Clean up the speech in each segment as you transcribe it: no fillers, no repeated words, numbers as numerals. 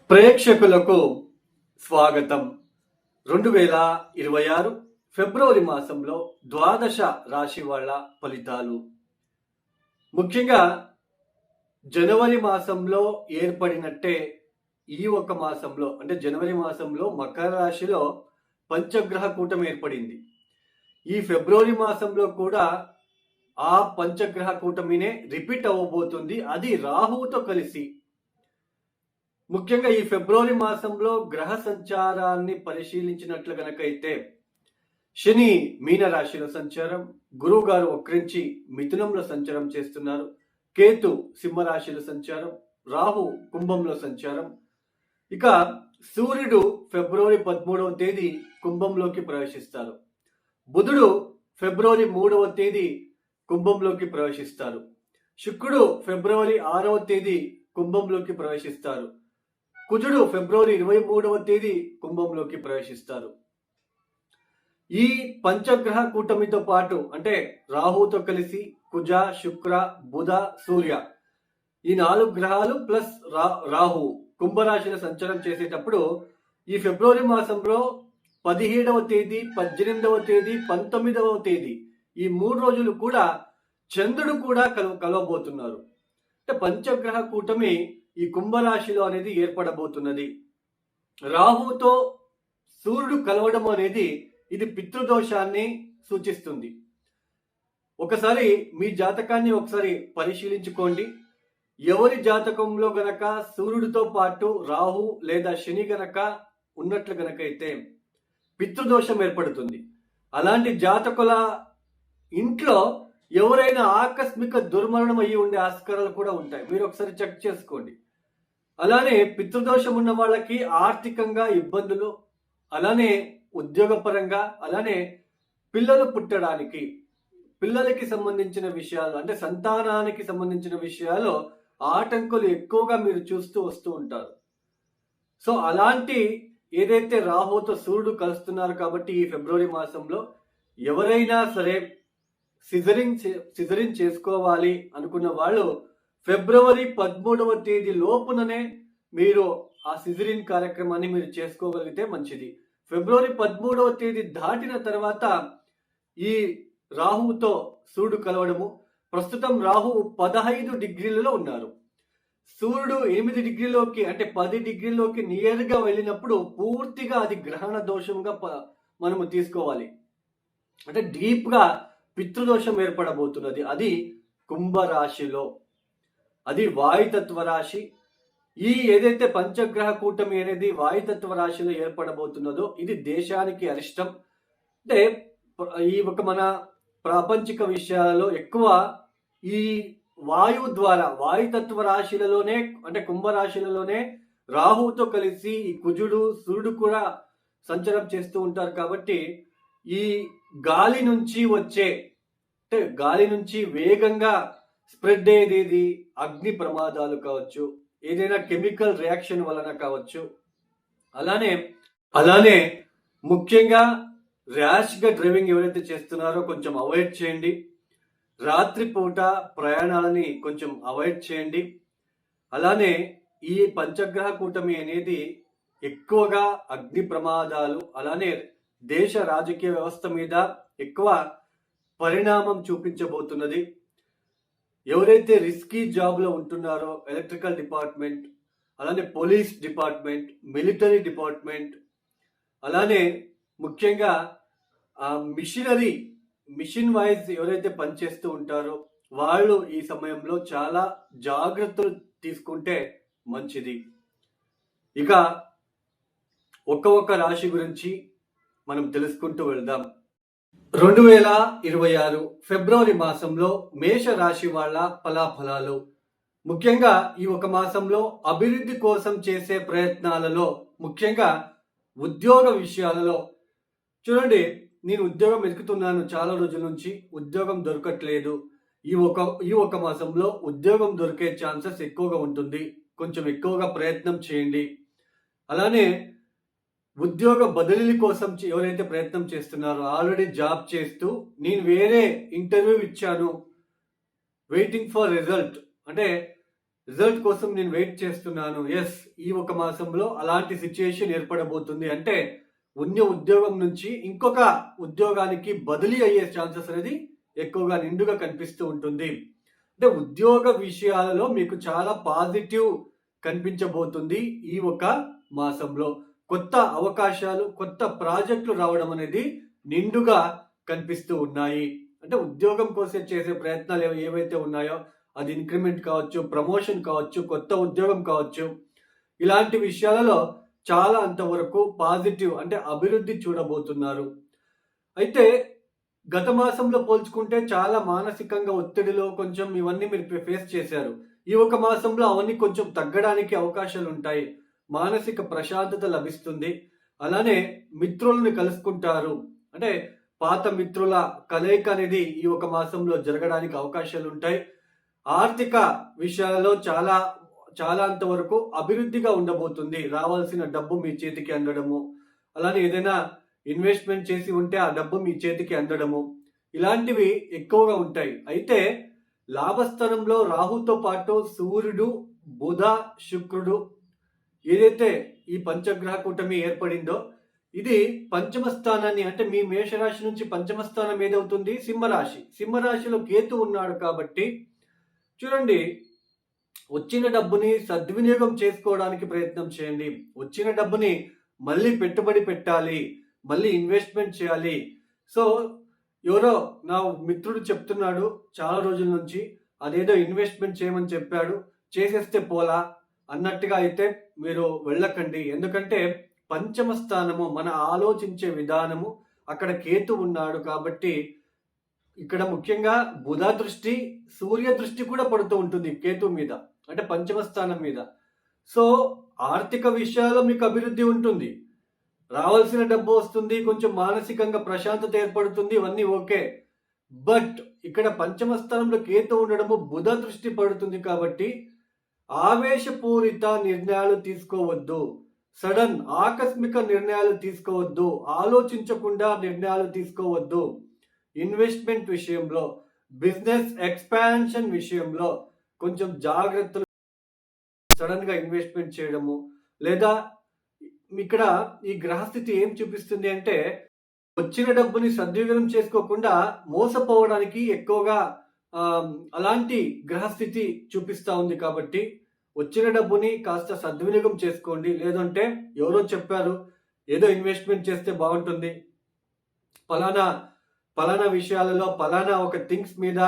ప్రేక్షకులకు స్వాగతం. 2026 ఫిబ్రవరి మాసంలో ద్వాదశ రాశి వాళ్ళ ఫలితాలు. ముఖ్యంగా జనవరి మాసంలో ఏర్పడినట్టే ఈ ఒక మాసంలో అంటే జనవరి మాసంలో మకర రాశిలో పంచగ్రహ కూటమి ఏర్పడింది. ఈ ఫిబ్రవరి మాసంలో కూడా ఆ పంచగ్రహ కూటమినే రిపీట్ అవ్వబోతుంది. అది రాహువుతో కలిసి. ముఖ్యంగా ఈ ఫిబ్రవరి మాసంలో గ్రహ సంచారాన్ని పరిశీలించినట్లు గనకైతే శని మీన రాశిలో సంచారం, గురువు గారు వక్రించి మిథునంలో సంచారం చేస్తున్నారు, కేతు సింహరాశిలో సంచారం, రాహు కుంభంలో సంచారం. ఇక సూర్యుడు ఫిబ్రవరి 13వ తేదీ కుంభంలోకి ప్రవేశిస్తారు. బుధుడు ఫిబ్రవరి 3వ తేదీ కుంభంలోకి ప్రవేశిస్తారు. శుక్రుడు ఫిబ్రవరి 6వ తేదీ కుంభంలోకి ప్రవేశిస్తారు. కుజుడు ఫిబ్రవరి 23వ తేదీ కుంభంలోకి ప్రవేశిస్తారు. ఈ పంచగ్రహ కూటమితో పాటు అంటే రాహుతో కలిసి కుజ, శుక్ర, బుధ, సూర్య ఈ 4 గ్రహాలు ప్లస్ రాహు కుంభరాశిలో సంచారం చేసేటప్పుడు ఈ ఫిబ్రవరి మాసంలో 17వ తేదీ, 18వ తేదీ, 19వ తేదీ ఈ 3 రోజులు కూడా చంద్రుడు కూడా కలవబోతున్నారు. అంటే పంచగ్రహ కూటమి ఈ కుంభరాశిలో అనేది ఏర్పడబోతున్నది. రాహుతో సూర్యుడు కలవడం అనేది ఇది పితృదోషాన్ని సూచిస్తుంది. ఒకసారి మీ జాతకాన్ని ఒకసారి పరిశీలించుకోండి. ఎవరి జాతకంలో గనక సూర్యుడితో పాటు రాహు లేదా శని గనక ఉన్నట్లు గనకైతే పితృదోషం ఏర్పడుతుంది. అలాంటి జాతకుల ఇంట్లో ఎవరైనా ఆకస్మిక దుర్మరణం అయ్యి ఉండే ఆస్కారాలు కూడా ఉంటాయి. మీరు ఒకసారి చెక్ చేసుకోండి. అలానే పితృదోషం ఉన్న వాళ్ళకి ఆర్థికంగా ఇబ్బందులు, అలానే ఉద్యోగపరంగా, అలానే పిల్లలు పుట్టడానికి, పిల్లలకి సంబంధించిన విషయాలు అంటే సంతానానికి సంబంధించిన విషయాలు ఆటంకులు ఎక్కువగా మీరు చూస్తూ వస్తూ ఉంటారు. సో అలాంటి ఏదైతే రాహుతో సూర్యుడు కలుస్తున్నారు కాబట్టి ఈ ఫిబ్రవరి మాసంలో ఎవరైనా సరే సిజరింగ్ చేసుకోవాలి అనుకున్న వాళ్ళు ఫిబ్రవరి 13వ తేదీ లోపుననే మీరు ఆ సిజరిన్ కార్యక్రమాన్ని మీరు చేసుకోగలిగితే మంచిది. ఫిబ్రవరి 13వ తేదీ దాటిన తర్వాత ఈ రాహువుతో సూర్యుడు కలవడము. ప్రస్తుతం రాహువు 15 డిగ్రీలలో ఉన్నారు. సూర్యుడు 8 డిగ్రీలోకి అంటే 10 డిగ్రీలోకి నియర్గా వెళ్ళినప్పుడు పూర్తిగా అది గ్రహణ దోషంగా మనము తీసుకోవాలి. అంటే డీప్గా పితృదోషం ఏర్పడబోతున్నది. అది కుంభరాశిలో, అది వాయుతత్వ రాశి. ఈ ఏదైతే పంచగ్రహ కూటమి అనేది వాయుతత్వ రాశిలో ఏర్పడబోతున్నదో ఇది దేశానికి అరిష్టం. అంటే ఈ ఒక మన ప్రాపంచిక విషయాలలో ఎక్కువ ఈ వాయువు ద్వారా వాయుతత్వ రాశిలలోనే అంటే కుంభరాశిలలోనే రాహువుతో కలిసి ఈ కుజుడు సూర్యుడు కూడా సంచారం చేస్తూ ఉంటారు. కాబట్టి ఈ గాలి నుంచి వచ్చే అంటే గాలి నుంచి వేగంగా స్ప్రెడ్ అయ్యేది అగ్ని ప్రమాదాలు కావచ్చు, ఏదైనా కెమికల్ రియాక్షన్ వలన కావచ్చు. అలానే ముఖ్యంగా ర్యాష్గా డ్రైవింగ్ ఎవరైతే చేస్తున్నారో కొంచెం అవాయిడ్ చేయండి. రాత్రిపూట ప్రయాణాలని కొంచెం అవాయిడ్ చేయండి. అలానే ఈ పంచగ్రహ కూటమి అనేది ఎక్కువగా అగ్ని ప్రమాదాలు, అలానే దేశ రాజకీయ వ్యవస్థ మీద ఎక్కువ పరిణామం చూపించబోతున్నది. ఎవరైతే రిస్కీ జాబ్లో ఉంటున్నారో ఎలక్ట్రికల్ డిపార్ట్మెంట్, అలానే పోలీస్ డిపార్ట్మెంట్, మిలిటరీ డిపార్ట్మెంట్, అలానే ముఖ్యంగా మిషన్ వైజ్ ఎవరైతే పనిచేస్తూ ఉంటారో వాళ్ళు ఈ సమయంలో చాలా జాగ్రత్తలు తీసుకుంటే మంచిది. ఇక ఒక్కొక్క రాశి గురించి మనం తెలుసుకుంటూ వెళ్దాం. 2026 ఫిబ్రవరి మాసంలో మేష రాశి వాళ్ళ ఫలాఫలాలు. ముఖ్యంగా ఈ ఒక మాసంలో అభివృద్ధి కోసం చేసే ప్రయత్నాలలో, ముఖ్యంగా ఉద్యోగ విషయాలలో చూడండి, నేను ఉద్యోగం వెతుకుతున్నాను చాలా రోజుల నుంచి, ఉద్యోగం దొరకట్లేదు. ఈ ఒక మాసంలో ఉద్యోగం దొరికే ఛాన్సెస్ ఎక్కువగా ఉంటుంది. కొంచెం ఎక్కువగా ప్రయత్నం చేయండి. అలానే ఉద్యోగ బదిలీ కోసం ఎవరైతే ప్రయత్నం చేస్తున్నారో, ఆల్రెడీ జాబ్ చేస్తూ నేను వేరే ఇంటర్వ్యూ ఇచ్చాను, వెయిటింగ్ ఫర్ రిజల్ట్ అంటే రిజల్ట్ కోసం నేను వెయిట్ చేస్తున్నాను. ఎస్, ఈ ఒక మాసంలో అలాంటి సిచ్యుయేషన్ ఏర్పడబోతుంది. అంటే ఉన్న ఉద్యోగం నుంచి ఇంకొక ఉద్యోగానికి బదిలీ అయ్యే ఛాన్సెస్ అనేది ఎక్కువగా నిండుగా కనిపిస్తూ ఉంటుంది. అంటే ఉద్యోగ విషయాలలో మీకు చాలా పాజిటివ్ కనిపించబోతుంది ఈ ఒక మాసంలో. కొత్త అవకాశాలు, కొత్త ప్రాజెక్టులు రావడం అనేది నిండుగా కనిపిస్తూ ఉన్నాయి. అంటే ఉద్యోగం కోసం చేసే ప్రయత్నాలు ఏవైతే ఉన్నాయో, అది ఇంక్రిమెంట్ కావచ్చు, ప్రమోషన్ కావచ్చు, కొత్త ఉద్యోగం కావచ్చు, ఇలాంటి విషయాలలో చాలా అంతవరకు పాజిటివ్ అంటే అభివృద్ధి చూడబోతున్నారు. అయితే గత మాసంలో పోల్చుకుంటే చాలా మానసికంగా ఒత్తిడిలో కొంచెం ఇవన్నీ మీరు ఫేస్ చేశారు. ఈ ఒక మాసంలో అవన్నీ కొంచెం తగ్గడానికి అవకాశాలు ఉంటాయి. మానసిక ప్రశాంతత లభిస్తుంది. అలానే మిత్రులను కలుసుకుంటారు. అంటే పాత మిత్రుల కలయిక అనేది ఈ ఒక మాసంలో జరగడానికి అవకాశాలు ఉంటాయి. ఆర్థిక విషయాలలో చాలా చాలా అంతవరకు అభివృద్ధిగా ఉండబోతుంది. రావాల్సిన డబ్బు మీ చేతికి అందడము, అలానే ఏదైనా ఇన్వెస్ట్మెంట్ చేసి ఉంటే ఆ డబ్బు మీ చేతికి అందడము, ఇలాంటివి ఎక్కువగా ఉంటాయి. అయితే లాభస్థానంలో రాహుతో పాటు సూర్యుడు, బుధ, శుక్రుడు, ఏదైతే ఈ పంచగ్రహ కూటమి ఏర్పడిందో ఇది పంచమ స్థానాన్ని, అంటే మీ మేషరాశి నుంచి పంచమ స్థానం ఏదవుతుంది? సింహరాశి. సింహరాశిలో కేతు ఉన్నాడు కాబట్టి చూడండి, వచ్చిన డబ్బుని సద్వినియోగం చేసుకోవడానికి ప్రయత్నం చేయండి. వచ్చిన డబ్బుని మళ్ళీ పెట్టుబడి పెట్టాలి, మళ్ళీ ఇన్వెస్ట్మెంట్ చేయాలి. సో ఎవరో నా మిత్రుడు చెప్తున్నాడు చాలా రోజుల నుంచి, అదేదో ఇన్వెస్ట్మెంట్ చేయమని చెప్పాడు, చేసేస్తే పోలా అన్నట్టుగా అయితే మీరు వెళ్ళకండి. ఎందుకంటే పంచమ స్థానము మన ఆలోచించే విధానము, అక్కడ కేతు ఉన్నాడు కాబట్టి ఇక్కడ ముఖ్యంగా బుధ దృష్టి, సూర్య దృష్టి కూడా పడుతూ ఉంటుంది కేతు మీద, అంటే పంచమ స్థానం మీద. సో ఆర్థిక విషయాల్లో మీకు అభివృద్ధి ఉంటుంది, రావాల్సిన డబ్బు వస్తుంది, కొంచెం మానసికంగా ప్రశాంతత ఏర్పడుతుంది, ఇవన్నీ ఓకే. బట్ ఇక్కడ పంచమ స్థానంలో కేతు ఉండడము బుధ దృష్టి పడుతుంది కాబట్టి ఆవేశపూరిత నిర్ణయాలు తీసుకోవద్దు. సడన్ ఆకస్మిక నిర్ణయాలు తీసుకోవద్దు. ఆలోచించకుండా నిర్ణయాలు తీసుకోవద్దు. ఇన్వెస్ట్మెంట్ విషయంలో, బిజినెస్ ఎక్స్పాన్షన్ విషయంలో కొంచెం జాగ్రత్తలు. సడన్ గా ఇన్వెస్ట్మెంట్ చేయడము, లేదా ఇక్కడ ఈ గ్రహస్థితి ఏం చూపిస్తుంది అంటే వచ్చిన డబ్బుని సద్వినియోగం చేసుకోకుండా మోసపోవడానికి ఎక్కువగా అలాంటి గ్రహస్థితి చూపిస్తా ఉంది. కాబట్టి వచ్చిన డబ్బుని కాస్త సద్వినియోగం చేసుకోండి. లేదంటే ఎవరో చెప్పారు ఏదో ఇన్వెస్ట్మెంట్ చేస్తే బాగుంటుంది, పలానా విషయాలలో పలానా ఒక థింగ్స్ మీద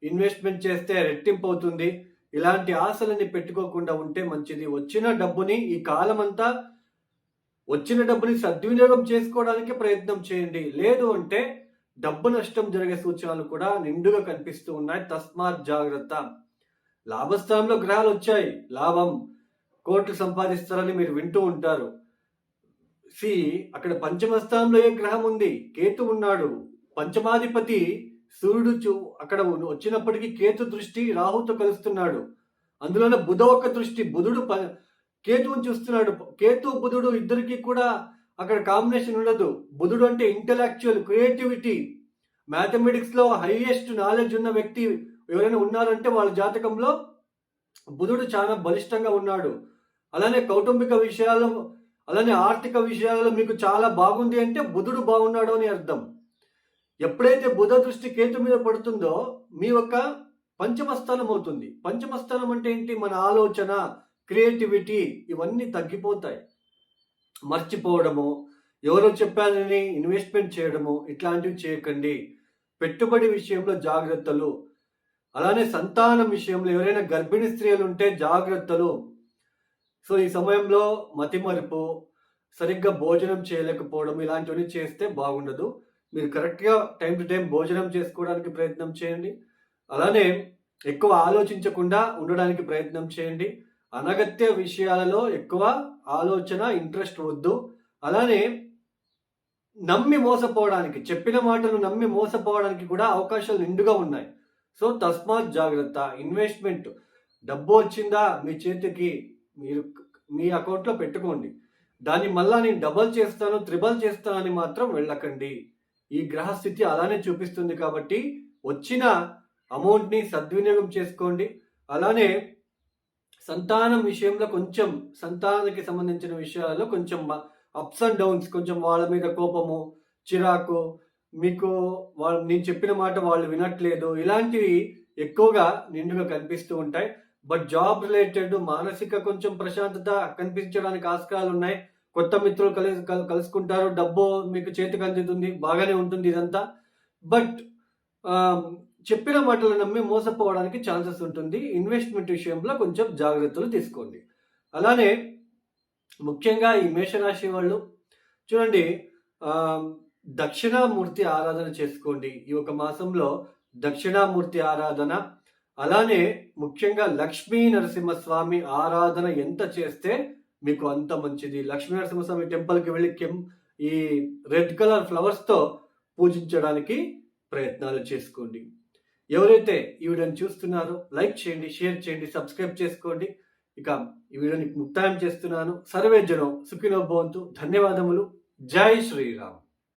ఇన్వెస్ట్మెంట్ చేస్తే రెట్టింపు అవుతుంది, ఇలాంటి ఆశలని పెట్టుకోకుండా ఉంటే మంచిది. వచ్చిన డబ్బుని ఈ కాలం అంతా వచ్చిన డబ్బుని సద్వినియోగం చేసుకోవడానికి ప్రయత్నం చేయండి. లేదు అంటే డబ్బు నష్టం జరిగే సూచనలు కూడా నిండుగా కనిపిస్తూ ఉన్నాయి. తస్మాత్ జాగ్రత్త. లాభస్థానంలో గ్రహాలు వచ్చాయి, లాభం, కోట్లు సంపాదిస్తారని మీరు వింటూ ఉంటారు. అక్కడ పంచమ స్థానంలో ఏ గ్రహం ఉంది? కేతు ఉన్నాడు. పంచమాధిపతి సూర్యుడు అక్కడ వచ్చినప్పటికీ కేతు దృష్టి రాహుతో కలుస్తున్నాడు. అందులోనే బుధ ఒక దృష్టి, బుధుడు కేతువుని చూస్తున్నాడు. కేతు బుధుడు ఇద్దరికి కూడా అక్కడ కాంబినేషన్ ఉండదు. బుధుడు అంటే ఇంటెలెక్చువల్, క్రియేటివిటీ, మ్యాథమెటిక్స్ లో హైయెస్ట్ నాలెడ్జ్ ఉన్న వ్యక్తి ఎవరైనా ఉన్నారంటే వాళ్ళ జాతకంలో బుధుడు చాలా బలిష్టంగా ఉన్నాడు. అలానే కౌటుంబిక విషయాలు, అలానే ఆర్థిక విషయాలలో మీకు చాలా బాగుంది అంటే బుధుడు బాగున్నాడు అని అర్థం. ఎప్పుడైతే బుధ దృష్టి కేతు మీద పడుతుందో మీ యొక్క పంచమ స్థానం అవుతుంది. పంచమ స్థానం అంటే ఏంటి? మన ఆలోచన, క్రియేటివిటీ, ఇవన్నీ తగ్గిపోతాయి. మర్చిపోవడము, ఎవరో చెప్పారని ఇన్వెస్ట్మెంట్ చేయడము, ఇట్లాంటివి చేయకండి. పెట్టుబడి విషయంలో జాగ్రత్తలు. అలానే సంతానం విషయంలో ఎవరైనా గర్భిణీ స్త్రీలు ఉంటే జాగ్రత్తలు. సో ఈ సమయంలో మతిమరుపు, సరిగ్గా భోజనం చేయలేకపోవడం, ఇలాంటివన్నీ చేస్తే బాగుండదు. మీరు కరెక్ట్గా టైం టు టైం భోజనం చేసుకోవడానికి ప్రయత్నం చేయండి. అలానే ఎక్కువ ఆలోచించకుండా ఉండడానికి ప్రయత్నం చేయండి. అనగత్య విషయాలలో ఎక్కువ ఆలోచన, ఇంట్రెస్ట్ వద్దు. అలానే నమ్మి మోసపోవడానికి, చెప్పిన మాటలు నమ్మి మోసపోవడానికి కూడా అవకాశాలు నిండుగా ఉన్నాయి. సో తస్మాత్ జాగ్రత్త. ఇన్వెస్ట్మెంట్, డబ్బు వచ్చిందా మీ చేతికి, మీరు మీ అకౌంట్లో పెట్టుకోండి. దాన్ని మళ్ళా నేను డబల్ చేస్తాను, త్రిబల్ చేస్తానని మాత్రం వెళ్ళకండి. ఈ గ్రహస్థితి అలానే చూపిస్తుంది కాబట్టి వచ్చిన అమౌంట్ని సద్వినియోగం చేసుకోండి. అలానే సంతానం విషయంలో కొంచెం సంతానానికి సంబంధించిన విషయాల్లో కొంచెం అప్స్ అండ్ డౌన్స్, కొంచెం వాళ్ళ మీద కోపము, చిరాకు, మీకు వాళ్ళు నేను చెప్పిన మాట వాళ్ళు వినట్లేదు, ఇలాంటివి ఎక్కువగా నిండుగా కనిపిస్తూ ఉంటాయి. బట్ జాబ్ రిలేటెడ్ మానసిక కొంచెం ప్రశాంతత కనిపించడానికి ఆస్కారాలు ఉన్నాయి. కొత్త మిత్రులు కలుసుకుంటారు, డబ్బు మీకు చేతికి అందుతుంది, బాగానే ఉంటుంది ఇదంతా. బట్ చెప్పిన మాటలు నమ్మి మోసపోవడానికి ఛాన్సెస్ ఉంటుంది. ఇన్వెస్ట్మెంట్ విషయంలో కొంచెం జాగ్రత్తలు తీసుకోండి. అలానే ముఖ్యంగా ఈ మేషరాశి వాళ్ళు చూడండి, దక్షిణామూర్తి ఆరాధన చేసుకోండి ఈ ఒక మాసంలో. దక్షిణామూర్తి ఆరాధన, అలానే ముఖ్యంగా లక్ష్మీ నరసింహస్వామి ఆరాధన ఎంత చేస్తే మీకు అంత మంచిది. లక్ష్మీ నరసింహస్వామి టెంపుల్కి వెళ్ళి ఈ రెడ్ కలర్ ఫ్లవర్స్తో పూజించడానికి ప్రయత్నాలు చేసుకోండి. ఎవరైతే ఈ వీడియోని చూస్తున్నారో లైక్ చేయండి, షేర్ చేయండి, సబ్స్క్రైబ్ చేసుకోండి. ఇక ఈ వీడియోని ముక్తాయం చేస్తున్నాను. సర్వే జనం సుఖినో భవంతు. ధన్యవాదములు. జై శ్రీరామ్.